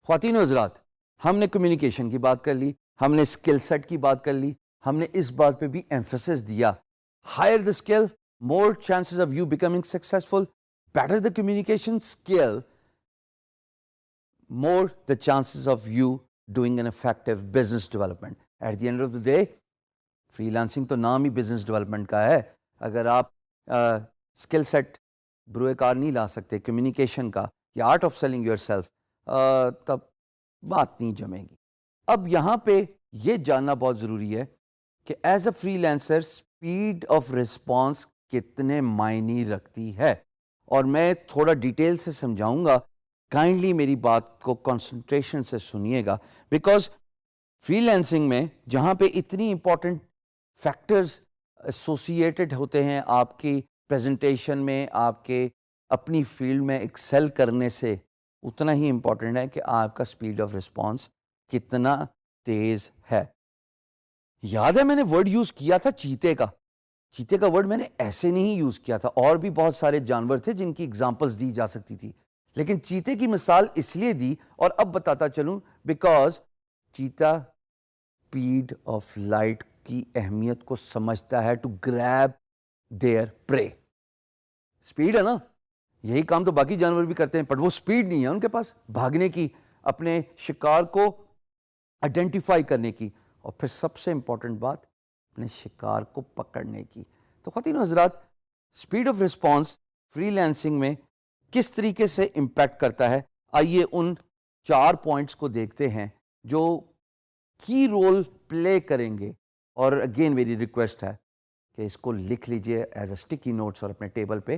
خواتین و حضرات، ہم نے کمیونیکیشن کی بات کر لی، ہم نے اسکل سیٹ کی بات کر لی، ہم نے اس بات پہ بھی ایمفیسس دیا higher the skill more chances of you becoming successful, better the communication skill more the chances of you doing an effective business development. At the end of the day, freelancing تو نام ہی business development کا ہے. اگر آپ skill set بروئے کار نہیں لا سکتے communication کا یا art of selling yourself, تب بات نہیں جمے گی. اب یہاں پہ یہ جاننا بہت ضروری ہے کہ as a free lancer speed of response کتنے معنی رکھتی ہے، اور میں تھوڑا ڈیٹیل سے سمجھاؤں گا. کائنڈلی میری بات کو کنسنٹریشن سے سنیے گا، بیکاز فری لینسنگ میں جہاں پہ اتنی امپورٹنٹ فیکٹرز ایسوسیٹڈ ہوتے ہیں آپ کی پریزنٹیشن میں، آپ کے اپنی فیلڈ میں ایکسل کرنے سے، اتنا ہی امپورٹنٹ ہے کہ آپ کا اسپیڈ آف رسپانس کتنا تیز ہے. یاد ہے میں نے ورڈ یوز کیا تھا چیتے کا. چیتے کا ورڈ میں نے ایسے نہیں یوز کیا تھا، اور بھی بہت سارے جانور تھے جن کی ایگزامپلس دی جا سکتی تھی، لیکن چیتے کی مثال اس لیے دی اور اب بتاتا چلوں بیکاز چیتا اسپیڈ آف لائٹ کی اہمیت کو سمجھتا ہے ٹو گریب دیئر پرے. اسپیڈ ہے نا، یہی کام تو باقی جانور بھی کرتے ہیں، پر وہ اسپیڈ نہیں ہے ان کے پاس بھاگنے کی، اپنے شکار کو آئیڈینٹیفائی کرنے کی، اور پھر سب سے امپورٹنٹ بات اپنے شکار کو پکڑنے کی. تو خواتین و حضرات، speed of response free lancing میں کس طریقے سے امپیکٹ کرتا ہے، آئیے ان 4 پوائنٹس کو دیکھتے ہیں جو کی رول پلے کریں گے. اور اگین میری ریکویسٹ ہے کہ اس کو لکھ لیجئے ایز اے اسٹکی نوٹس اور اپنے ٹیبل پہ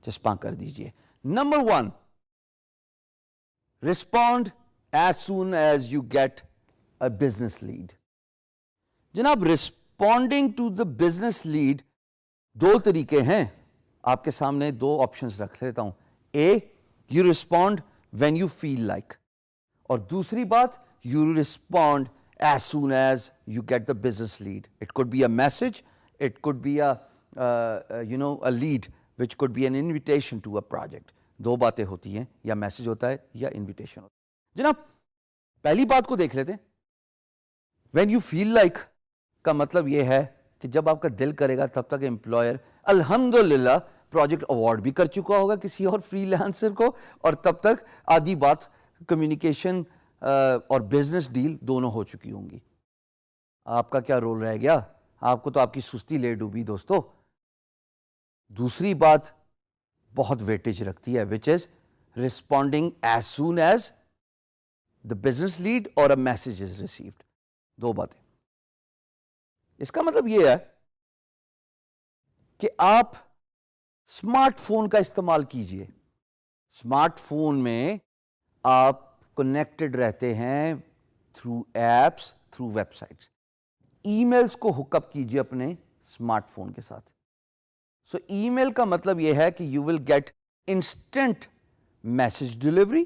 چسپاں کر دیجئے. Number 1، respond as soon as you get a business lead. جناب، responding to the business lead 2 طریقے ہیں. آپ کے سامنے 2 آپشنز رکھ لیتا ہوں. A, you respond when you feel like. اور دوسری بات, you respond as soon as you get the business lead. It could be a message, it could be a lead, which could be an invitation to a project. 2 باتیں ہوتی ہیں، یا message ہوتا ہے یا انویٹیشن ہوتا ہے. جناب، پہلی بات کو دیکھ لیتے ہیں. when you feel like کا مطلب یہ ہے کہ جب آپ کا دل کرے گا تب تک امپلائر الحمدللہ پروجیکٹ اوارڈ بھی کر چکا ہوگا کسی اور فری لانسر کو، اور تب تک آدھی بات کمیونیکیشن اور بزنس ڈیل دونوں ہو چکی ہوں گی. آپ کا کیا رول رہ گیا؟ آپ کو تو آپ کی سستی لے ڈوبی دوستو. دوسری بات بہت ویٹیج رکھتی ہے، which is responding as soon as the business lead or a message is received. 2 باتیں. اس کا مطلب یہ ہے کہ آپ اسمارٹ فون کا استعمال کیجئے. اسمارٹ فون میں آپ کنیکٹڈ رہتے ہیں through apps, through websites. Emails کو ہک اپ کیجئے اپنے اسمارٹ فون کے ساتھ. سو ای میل کا مطلب یہ ہے کہ you will get instant message delivery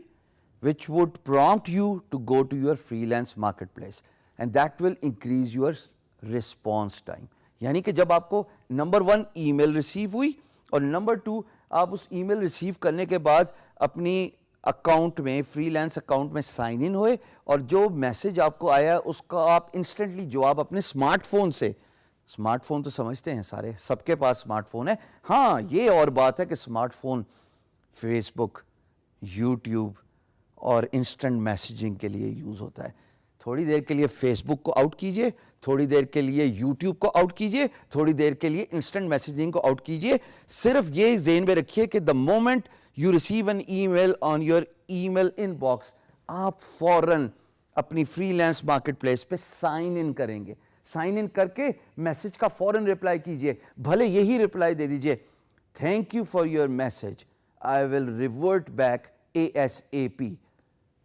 which would prompt you to go to your freelance marketplace, and that will increase your response time. یعنی کہ جب آپ کو نمبر 1 ای میل ریسیو ہوئی، اور نمبر 2 آپ اس ای میل ریسیو کرنے کے بعد اپنی اکاؤنٹ میں، فری لینس اکاؤنٹ میں سائن ان ہوئے، اور جو میسج آپ کو آیا اس کا آپ انسٹنٹلی جواب اپنے اسمارٹ فون سے، اسمارٹ فون تو سمجھتے ہیں سارے، سب کے پاس اسمارٹ فون ہے. ہاں، یہ اور بات ہے کہ اسمارٹ فون فیس بک، یوٹیوب اور انسٹنٹ میسیجنگ کے لیے یوز ہوتا ہے. تھوڑی دیر کے لیے فیس بک کو آؤٹ کیجئے، تھوڑی دیر کے لیے یوٹیوب کو آؤٹ کیجئے، تھوڑی دیر کے لیے انسٹنٹ میسیجنگ کو آؤٹ کیجئے. صرف یہ ذہن میں رکھیے کہ the moment you receive an email on your email inbox، آپ فوراً اپنی فری لینس مارکیٹ پلیس پہ سائن ان کریں گے. سائن ان کر کے میسج کا فوراً رپلائی کیجئے. بھلے یہی رپلائی دے دیجئے، thank you for your message, I will revert back ASAP.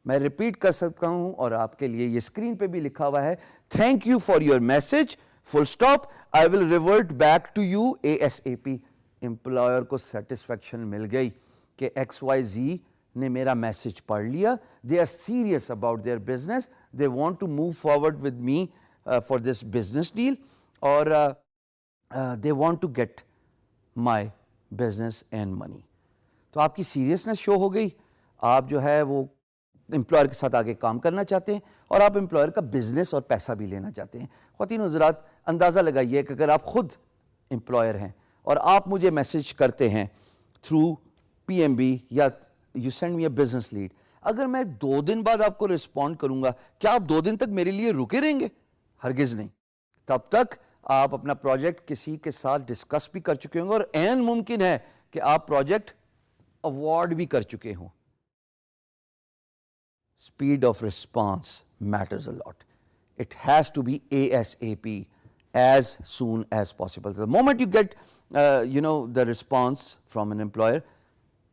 میں ریپیٹ کر سکتا ہوں، اور آپ کے لیے یہ اسکرین پہ بھی لکھا ہوا ہے، thank you for your message full stop, I will revert back to you ASAP. Employer کو سیٹسفیکشن مل گئی کہ XYZ نے میرا میسج پڑھ لیا. They are serious about their business, they want to move forward with me for this business deal, اور they want to get my business and money. تو آپ کی سیریسنس شو ہو گئی. آپ جو ہے وہ امپلائر کے ساتھ آگے کام کرنا چاہتے ہیں اور آپ امپلائر کا بزنس اور پیسہ بھی لینا چاہتے ہیں. خواتین و حضرات, اندازہ لگائیے کہ اگر آپ خود امپلائر ہیں اور آپ مجھے میسج کرتے ہیں تھرو پی ایم بی یا you send me a business lead, اگر میں 2 دن بعد آپ کو رسپونڈ کروں گا, کیا آپ 2 دن تک میرے لیے رکے رہیں گے؟ ہرگز نہیں. تب تک آپ اپنا پروجیکٹ کسی کے ساتھ ڈسکس بھی کر چکے ہوں گے اور عین ممکن ہے کہ آپ پروجیکٹ اوارڈ بھی کر چکے ہوں. Speed of response matters a lot. It has to be ASAP, as soon as possible. The moment you get, the response from an employer,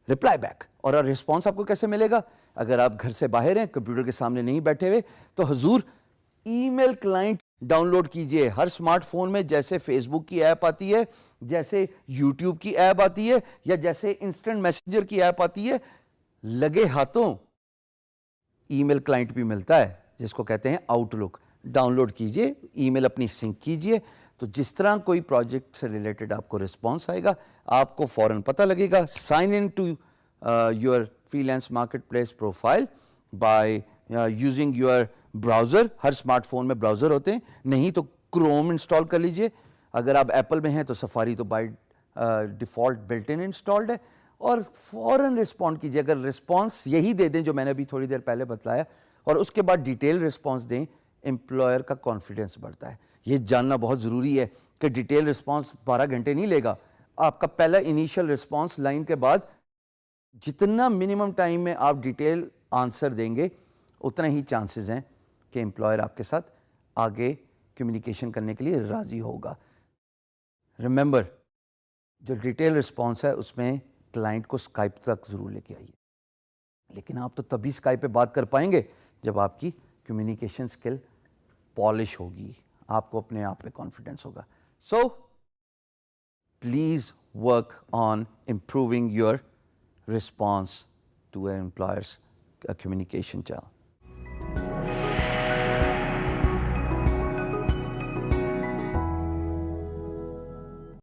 reply back. اور response آپ کو کیسے ملے گا؟ اگر آپ گھر سے باہر ہیں, کمپیوٹر کے سامنے نہیں بیٹھے ہوئے, تو حضور ای میل کلائنٹ ڈاؤن لوڈ کیجئے. ہر اسمارٹ فون میں جیسے فیس بک کی ایپ آتی ہے, جیسے یوٹیوب کی ایپ آتی ہے, یا جیسے انسٹنٹ میسنجر کی ایپ آتی ہے, لگے ہاتھوں ای میل کلائنٹ بھی ملتا ہے جس کو کہتے ہیں آؤٹ لک. ڈاؤن لوڈ کیجئے, ای میل اپنی سنک کیجئے, تو جس طرح کوئی پروجیکٹ سے ریلیٹڈ آپ کو رسپانس آئے گا, آپ کو فوراً پتہ لگے گا. Sign in to your freelance marketplace profile by using your browser. ہر اسمارٹ فون میں براؤزر ہوتے ہیں, نہیں تو کروم انسٹال کر لیجئے. اگر آپ ایپل میں ہیں تو سفاری تو by default built in installed ہے, اور فوراً رسپونڈ کیجئے. اگر رسپانس یہی دے دیں جو میں نے ابھی تھوڑی دیر پہلے بتلایا, اور اس کے بعد ڈیٹیل رسپانس دیں, امپلائر کا کانفیڈنس بڑھتا ہے. یہ جاننا بہت ضروری ہے کہ ڈیٹیل رسپانس 12 گھنٹے نہیں لے گا. آپ کا پہلا انیشیل رسپانس لائن کے بعد جتنا منیمم ٹائم میں آپ ڈیٹیل آنسر دیں گے, اتنا ہی چانسز ہیں کہ امپلائر آپ کے ساتھ آگے کمیونیکیشن کرنے کے لیے راضی ہوگا. ریممبر, جو ڈیٹیل رسپانس ہے اس میں کلائنٹ کو اسکائپ تک ضرور لے کے آئیے, لیکن آپ تو تبھی اسکائپ پہ بات کر پائیں گے جب آپ کی کمیونیکیشن اسکل پالش ہوگی, آپ کو اپنے آپ پہ کانفیڈنس ہوگا. So please work on improving your response to an employer's communication channel.